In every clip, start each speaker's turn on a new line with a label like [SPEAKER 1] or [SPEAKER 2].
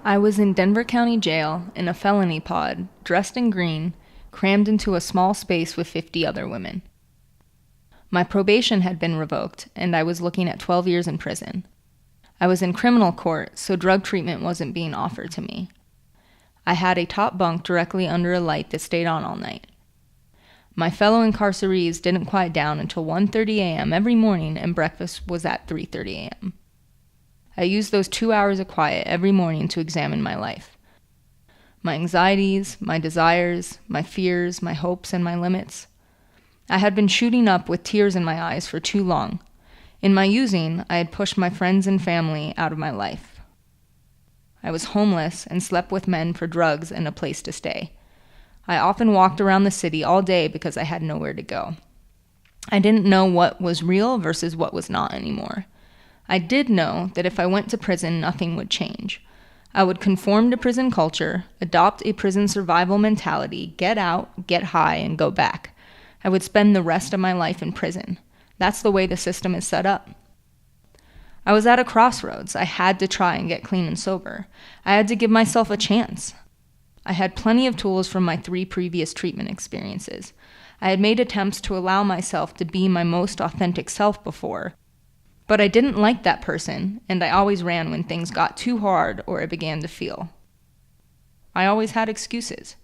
[SPEAKER 1] I was in Denver County Jail in a felony pod, dressed in green, crammed into a small space with 50 other women. My probation had been revoked, and I was looking at 12 years in prison. I was in criminal court, so drug treatment wasn't being offered to me. I had a top bunk directly under a light that stayed on all night. My fellow incarcerees didn't quiet down until 1:30 a.m. every morning, and breakfast was at 3:30 a.m. I used those 2 hours of quiet every morning to examine my life. My anxieties, my desires, my fears, my hopes, and my limits. I had been shooting up with tears in my eyes for too long. In my using, I had pushed my friends and family out of my life. I was homeless and slept with men for drugs and a place to stay. I often walked around the city all day because I had nowhere to go. I didn't know what was real versus what was not anymore. I did know that if I went to prison, nothing would change. I would conform to prison culture, adopt a prison survival mentality, get out, get high, and go back. I would spend the rest of my life in prison. That's the way the system is set up. I was at a crossroads. I had to try and get clean and sober. I had to give myself a chance. I had plenty of tools from my 3 previous treatment experiences. I had made attempts to allow myself to be my most authentic self before, but I didn't like that person, and I always ran when things got too hard or it began to feel. I always had excuses.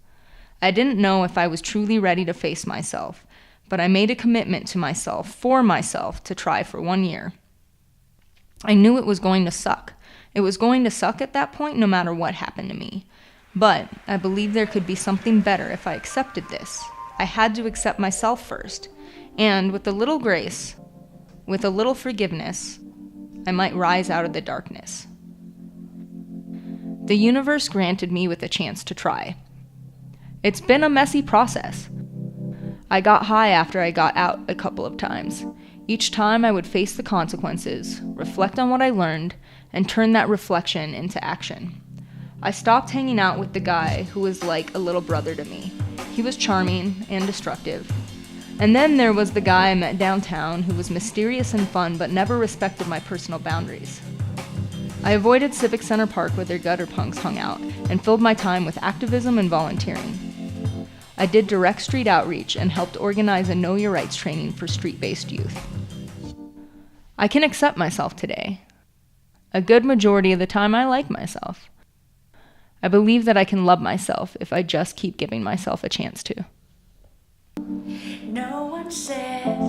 [SPEAKER 1] I didn't know if I was truly ready to face myself, but I made a commitment to myself, for myself, to try for 1 year. I knew it was going to suck. It was going to suck at that point no matter what happened to me. But I believed there could be something better if I accepted this. I had to accept myself first, and with a little grace, with a little forgiveness, I might rise out of the darkness. The universe granted me with a chance to try. It's been a messy process. I got high after I got out a couple of times. Each time I would face the consequences, reflect on what I learned, and turn that reflection into action. I stopped hanging out with the guy who was like a little brother to me. He was charming and destructive. And then there was the guy I met downtown who was mysterious and fun but never respected my personal boundaries. I avoided Civic Center Park where their gutter punks hung out and filled my time with activism and volunteering. I did direct street outreach and helped organize a Know Your Rights training for street-based youth. I can accept myself today. A good majority of the time I like myself. I believe that I can love myself if I just keep giving myself a chance to.
[SPEAKER 2] No one said